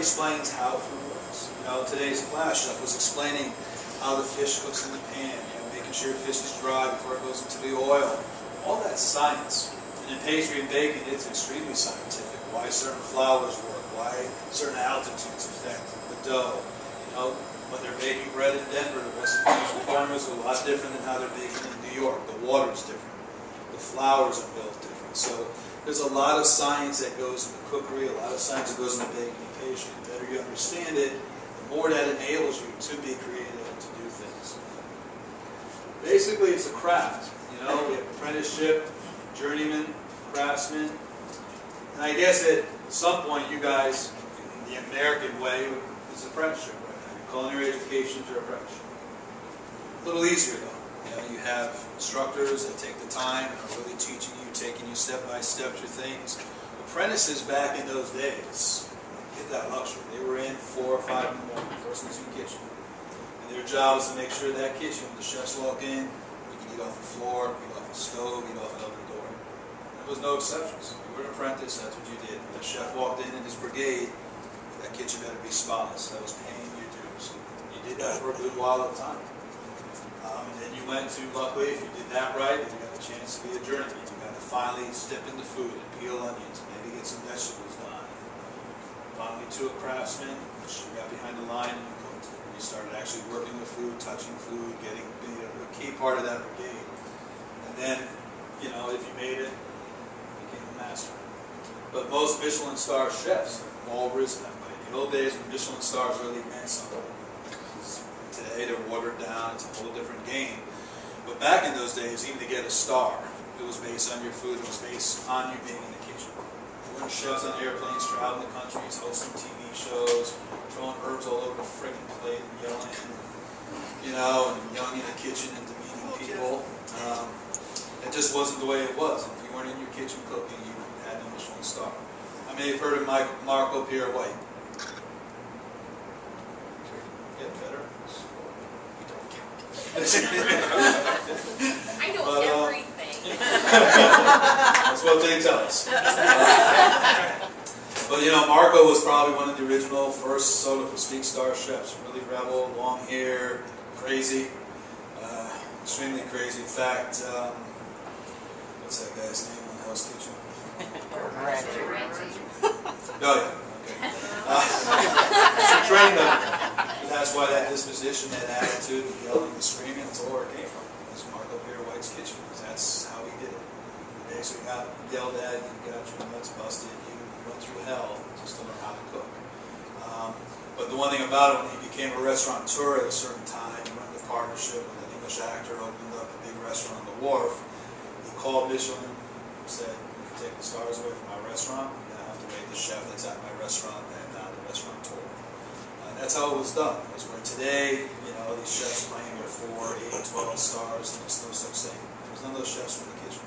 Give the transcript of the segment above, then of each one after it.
explains how food works. You know, today's class, Chef was explaining how the fish cooks in the pan, you know, making sure your fish is dry before it goes into the oil. All that's science. And in pastry and baking, it's extremely scientific. Why certain flours work, why certain altitudes affect the dough. You know, when they're baking bread in Denver, the recipes and formulas are a lot different than how they're baking in New York. The water's different. The flours are built different. So there's a lot of science that goes into cookery, a lot of science that goes into baking and pastry. The better you understand it, the more that enables you to be creative and to do things. Basically, it's a craft. You know, we have apprenticeship, journeyman, craftsman. And I guess at some point, you guys, in the American way, is apprenticeship. Culinary education is your apprenticeship. A little easier though. You know, you have instructors that take the time and are really teaching you, taking you step by step through things. Apprentices back in those days get that luxury. They were in 4 or 5 in the morning, first one's in the kitchen. And their job is to make sure that kitchen, when the chefs walk in, you can eat off the floor, eat off the stove, eat off an open door. There was no exceptions. You were an apprentice, that's what you did. When the chef walked in his brigade, that kitchen better be spotless. That was paying your dues. You did that for a good while at a time. And then you went to, luckily, if you did that right, then you got a chance to be a journeyman. You got to finally step into food and peel onions, and maybe get some vegetables done. Finally to a craftsman, which you got behind the line and you cooked. You started actually working with food, touching food, getting being a key part of that brigade. And then, you know, if you made it, you became a master. But most Michelin star chefs have all risen that way. In the old days, when Michelin stars really meant something. Today, they're watered down. It's a whole different game. But back in those days, even to get a star, it was based on your food. It was based on you being in the kitchen. There weren't chefs on airplanes traveling the countries, hosting TV shows, throwing herbs all over the friggin' plate and yelling, you know, and yelling in the kitchen and demeaning people. It just wasn't the way it was. If you weren't in your kitchen cooking, you had no Michelin star. I mean, you've heard of Marco Pierre White. Get better. I know everything. That's what they tell us. But you know, Marco was probably one of the original first Soda Speak star chefs. Really rebel, long hair, crazy, extremely crazy. In fact, what's that guy's name in Hell's Kitchen? Oh yeah. Okay. She trained him. That's why that disposition, that attitude, the yelling, the screaming, that's all where it came from. It was Marco Pierre White's kitchen, because that's how he did it. You basically got yelled at, you got your nuts busted, you went through hell just to learn how to cook. But the one thing about it, when he became a restaurateur at a certain time, he went into partnership with an English actor, opened up a big restaurant on the wharf. He called Michelin, said, "You can take the stars away from my restaurant, you're going to have to rate the chef that's at my restaurant and not the restaurateur." That's how it was done. Because where today, you know, these chefs claim they're 4, 8, 12 stars, and there's no such thing. There's none of those chefs in the kitchen.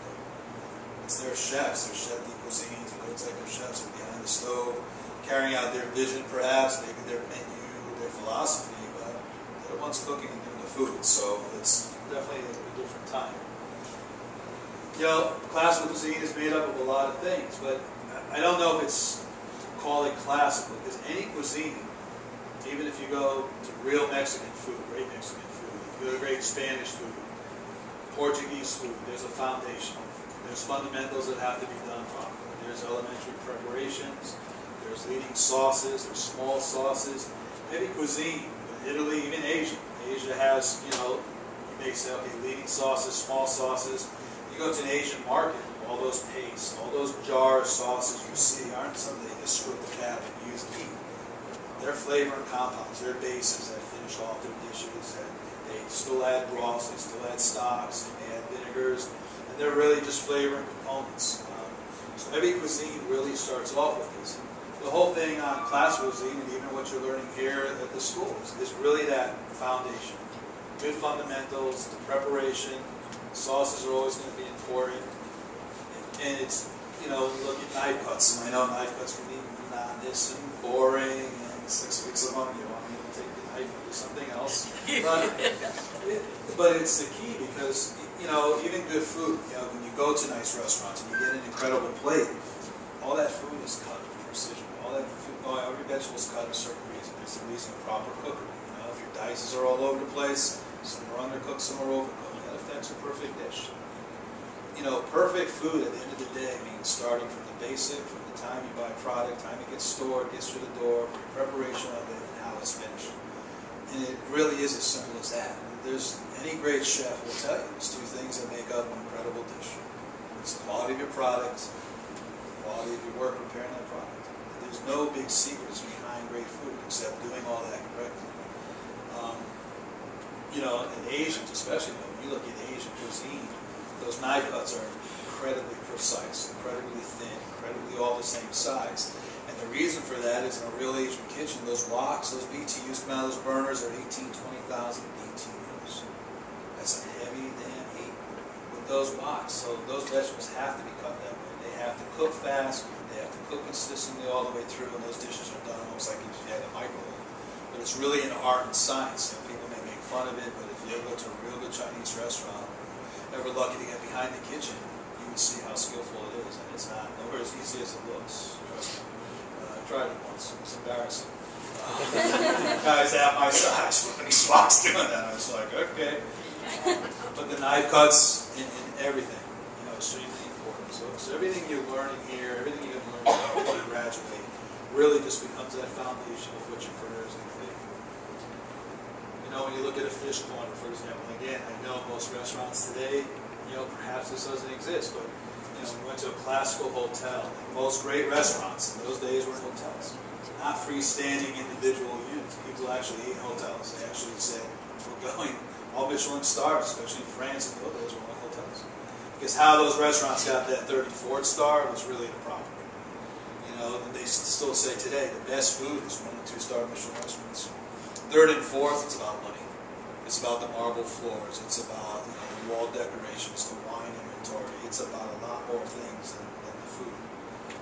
It's their chefs, their chef de cuisine, the executive chefs are behind the stove, carrying out their vision perhaps, maybe their menu, their philosophy, but they're the ones cooking and doing the food. So it's definitely a different time. You know, classical cuisine is made up of a lot of things, but I don't know if it's called it classical, because any cuisine, even if you go to real Mexican food, great Mexican food, if you go to great Spanish food, Portuguese food, there's a foundation. There's fundamentals that have to be done properly. There's elementary preparations, there's leading sauces, there's small sauces. Maybe cuisine, Italy, even Asia. Asia has, you know, you may say, okay, leading sauces, small sauces. You go to an Asian market, all those pastes, all those jar sauces you see aren't something they just screw the cap and use and eat. Their flavor and compounds, their bases that finish off their dishes, and they still add broths, they still add stocks, they add vinegars, and they're really just flavor and components. So every cuisine really starts off with this. The whole thing on classical cuisine, and even what you're learning here at the schools, is really that foundation. Good fundamentals, the preparation, sauces are always going to be important, and it's, you know, look at knife cuts, and I know knife cuts can be monotonous and boring, 6 weeks of them, you want me to take the knife and do something else. But it's the key, because, you know, even good food, you know, when you go to nice restaurants and you get an incredible plate, all that food is cut with precision. All that food, every vegetable's cut a certain reason. There's a reason, a proper cookery. You know, if your dices are all over the place, some are undercooked, some are overcooked. That affects a perfect dish. You know, perfect food at the end of the day means starting from the basic, from the time you buy product, time it gets stored, gets through the door, preparation of it, and how it's finished. And it really is as simple as that. There's any great chef will tell you there's two things that make up an incredible dish. It's the quality of your product, the quality of your work preparing that product. There's no big secrets behind great food except doing all that correctly. You know, in Asians especially, when you look at Asian cuisine, those knife cuts are incredibly precise, incredibly thin, incredibly all the same size. And the reason for that is in a real Asian kitchen, those woks, those BTUs come out of those burners are 18,000, 20,000 BTUs. That's a heavy damn heat with those woks. So those vegetables have to be cut that way. They have to cook fast, they have to cook consistently all the way through, and those dishes are done almost like if you had a microwave. But it's really an art and science. You know, people may make fun of it, but if you ever go to a real good Chinese restaurant, ever lucky to get behind the kitchen, you would see how skillful it is, and it's not nowhere as easy as it looks. Trust me. I tried it once. It's embarrassing. Guys at my size when he walks doing that, I was like, okay. But the knife cuts in everything, you know, extremely important. So everything you're learning here, everything you're going to learn when you graduate, really just becomes that foundation of what your career is going to be. You know, when you look at a fish corner, for example, again, I know most restaurants today, you know, perhaps this doesn't exist, but, you know, we went to a classical hotel. Most great restaurants in those days were hotels. Not freestanding individual units. People actually ate in hotels. They actually said, we're going, all Michelin stars, especially in France and those days, were all hotels. Because how those restaurants got that third and fourth star was really the problem. You know, and they still say today, the best food is 1- and 2-star Michelin restaurants. Third and fourth, it's about money. It's about the marble floors. It's about, you know, the wall decorations, the wine inventory. It's about a lot more things than the food.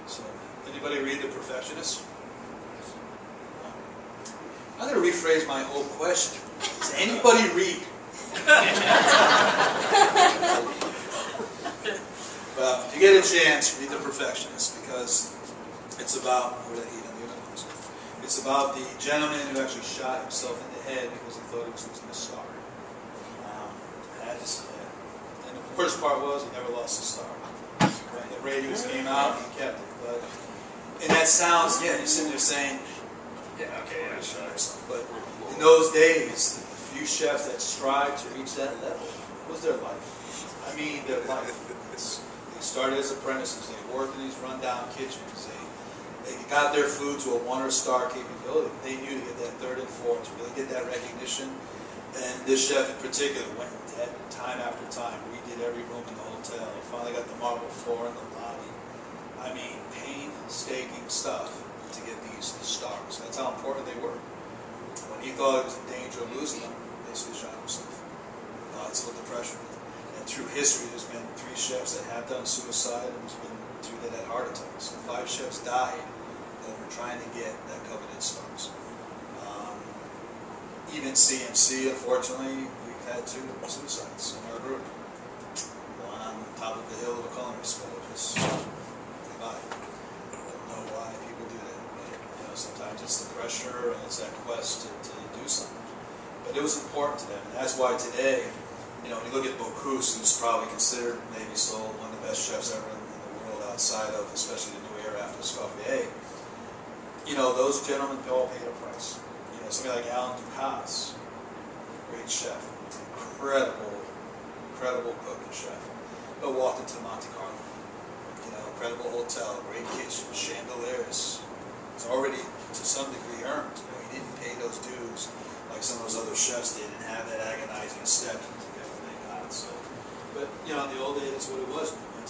So, anybody read The Perfectionist? I'm going to rephrase my whole question. Does anybody read? Well, if you get a chance, read The Perfectionist, because it's about, it's about the gentleman who actually shot himself in the head because he thought he was losing a star. And the worst part was he never lost a star. When the radios came out, he kept it. But, and that sounds, yeah, you're sitting there saying, yeah, okay, yeah, shot himself. But in those days, the few chefs that strived to reach that level, what was their life? I mean, their life. They started as apprentices. They worked in these rundown kitchens. They got their food to a 1- or star capability. They knew to get that third and fourth, to really get that recognition. And this chef in particular went time after time, redid every room in the hotel. Finally got the marble floor in the lobby. I mean, painstaking stuff to get these stars. That's how important they were. When he thought he was in danger of losing them, he basically shot himself. That's what the pressure was. And through history, there's been 3 chefs that have done suicide, and there's been 2 that had heart attacks. So 5 chefs died over trying to get that coveted stars. Even CMC, unfortunately, we've had 2 suicides in our group. One on top of the hill of a culinary school, just goodbye. I don't know why people do that, but you know, sometimes it's the pressure and it's that quest to do something. But it was important to them, and that's why today, you know, when you look at Bocuse, who's probably considered maybe still one of the best chefs ever in the world outside of, especially the new era after Escoffier, you know, those gentlemen all paid a price. You know, somebody like Alain Ducasse, great chef, incredible cook and chef, but walked into Monte Carlo, you know, incredible hotel, great kitchen, chandeliers. It's already to some degree earned. You know, he didn't pay those dues like some of those other chefs did, and have that agonizing step to get what they got. So, but you know, in the old days, that's what it was. When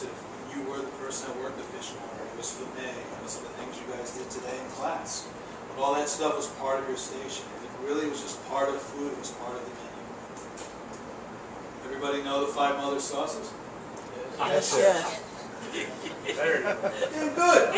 you were the person that worked the fish corner, it was Filet, it was some of the things you guys did today in class. But all that stuff was part of your station. It really was just part of food. It was part of the menu. Everybody know the 5 mother sauces? Yes, sir. Yeah. Yeah, good.